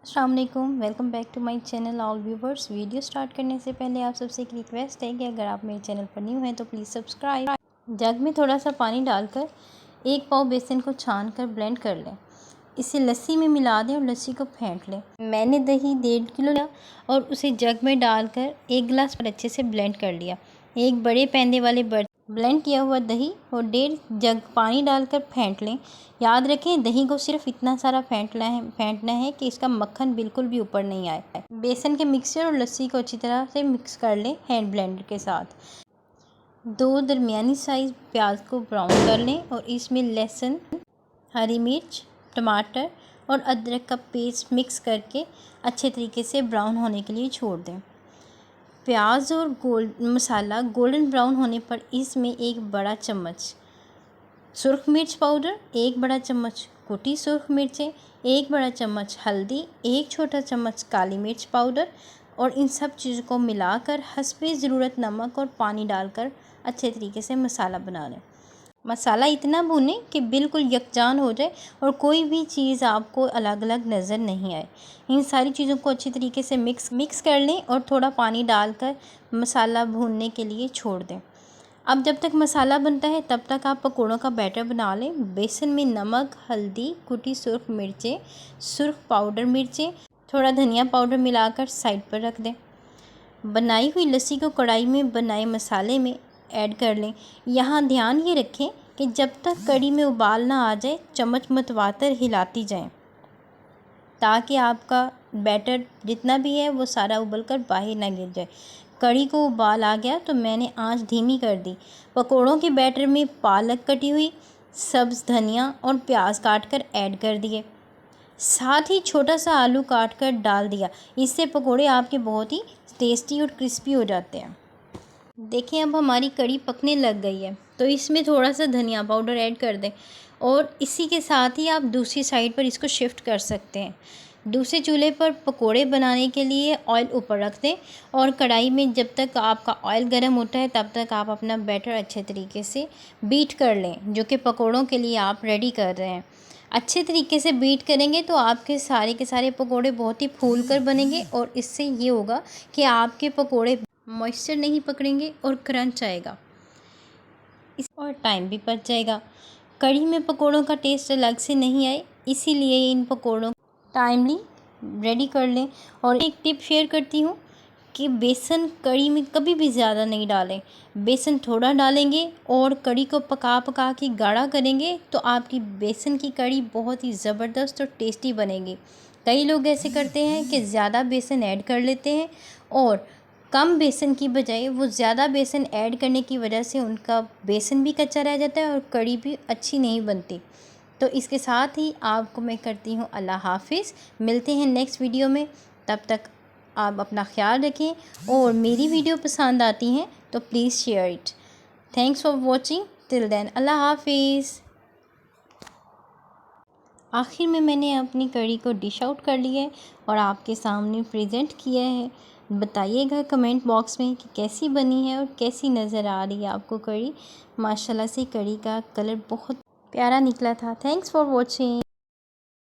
अस्सलाम वालेकुम, welcome back to my channel all viewers. Video start करने से पहले आप सबसे एक रिक्वेस्ट है कि अगर आप मेरे चैनल पर न्यू हैं तो प्लीज़ सब्सक्राइब। जग में थोड़ा सा पानी डालकर 1 पाव बेसन को छान कर ब्लेंड कर लें। इसे लस्सी में मिला दें और लस्सी को फेंट लें। मैंने दही 1.5 किलो लिया और उसे जग में डालकर 1 गिलास पर अच्छे से ब्लेंड कर लिया। एक बड़े पैंदे वाले बर्तन ब्लेंड किया हुआ दही और 1.5 जग पानी डालकर फेंट लें। याद रखें, दही को सिर्फ इतना सारा फेंटना है कि इसका मक्खन बिल्कुल भी ऊपर नहीं आए। बेसन के मिक्सचर और लस्सी को अच्छी तरह से मिक्स कर लें हैंड ब्लेंडर के साथ। 2 दरमियानी साइज़ प्याज को ब्राउन कर लें और इसमें लहसुन, हरी मिर्च, टमाटर और अदरक का पेस्ट मिक्स करके अच्छे तरीके से ब्राउन होने के लिए छोड़ दें। प्याज और मसाला गोल्डन ब्राउन होने पर इसमें 1 बड़ा चम्मच सुरख मिर्च पाउडर, 1 बड़ा चम्मच कुटी सुरख मिर्चें, 1 बड़ा चम्मच हल्दी, 1 छोटा चम्मच काली मिर्च पाउडर और इन सब चीज़ों को मिलाकर हस्बे ज़रूरत नमक और पानी डालकर अच्छे तरीके से मसाला बना लें। मसाला इतना भूनें कि बिल्कुल यकजान हो जाए और कोई भी चीज़ आपको अलग अलग नज़र नहीं आए। इन सारी चीज़ों को अच्छी तरीके से मिक्स कर लें और थोड़ा पानी डालकर मसाला भूनने के लिए छोड़ दें। अब जब तक मसाला बनता है तब तक आप पकौड़ों का बैटर बना लें। बेसन में नमक, हल्दी, कुटी सुरख मिर्चें, सुरख पाउडर मिर्चें, थोड़ा धनिया पाउडर मिलाकर साइड पर रख दें। बनाई हुई लस्सी को कढ़ाई में बनाए मसाले में ऐड कर लें। यहाँ ध्यान ये रखें कि जब तक कढ़ी में उबाल ना आ जाए चम्मच मतवातर हिलाती जाएं, ताकि आपका बैटर जितना भी है वो सारा उबलकर बाहर ना गिर जाए। कढ़ी को उबाल आ गया तो मैंने आंच धीमी कर दी। पकौड़ों के बैटर में पालक कटी हुई, सब्ज़ धनिया और प्याज काटकर ऐड कर दिए। साथ ही छोटा सा आलू काटकर डाल दिया। इससे पकौड़े आपके बहुत ही टेस्टी और क्रिस्पी हो जाते हैं। देखिए, अब हमारी कढ़ी पकने लग गई है तो इसमें थोड़ा सा धनिया पाउडर ऐड कर दें और इसी के साथ ही आप दूसरी साइड पर इसको शिफ्ट कर सकते हैं। दूसरे चूल्हे पर पकोड़े बनाने के लिए ऑयल ऊपर रख दें और कढ़ाई में जब तक आपका ऑयल गर्म होता है तब तक आप अपना बैटर अच्छे तरीके से बीट कर लें, जो कि पकोड़ों के लिए आप रेडी कर रहे हैं। अच्छे तरीके से बीट करेंगे तो आपके सारे के सारे पकोड़े बहुत ही फूल कर बनेंगे और इससे ये होगा कि आपके पकोड़े मॉइस्चर नहीं पकड़ेंगे और क्रंच आएगा और टाइम भी बच जाएगा। कढ़ी में पकोड़ों का टेस्ट अलग से नहीं आए, इसीलिए इन पकोड़ों टाइमली रेडी कर लें। और एक टिप शेयर करती हूँ कि बेसन कढ़ी में कभी भी ज़्यादा नहीं डालें। बेसन थोड़ा डालेंगे और कढ़ी को पका पका के गाढ़ा करेंगे तो आपकी बेसन की कढ़ी बहुत ही ज़बरदस्त और टेस्टी बनेगी। कई लोग ऐसे करते हैं कि ज़्यादा बेसन ऐड कर लेते हैं और कम बेसन की बजाय वो ज़्यादा बेसन ऐड करने की वजह से उनका बेसन भी कच्चा रह जाता है और कढ़ी भी अच्छी नहीं बनती। तो इसके साथ ही आपको मैं करती हूँ अल्लाह हाफिज़। मिलते हैं नेक्स्ट वीडियो में, तब तक आप अपना ख्याल रखें और मेरी वीडियो पसंद आती हैं तो please share it. Thanks for watching, till then अल्लाह हाफिज़। आखिर में मैंने अपनी कढ़ी को डिश आउट कर लिया है और आपके सामने प्रेजेंट किया है। बताइएगा कमेंट बॉक्स में कि कैसी बनी है और कैसी नज़र आ रही है आपको कढ़ी। माशाल्लाह से कढ़ी का कलर बहुत प्यारा निकला था। Thanks for watching.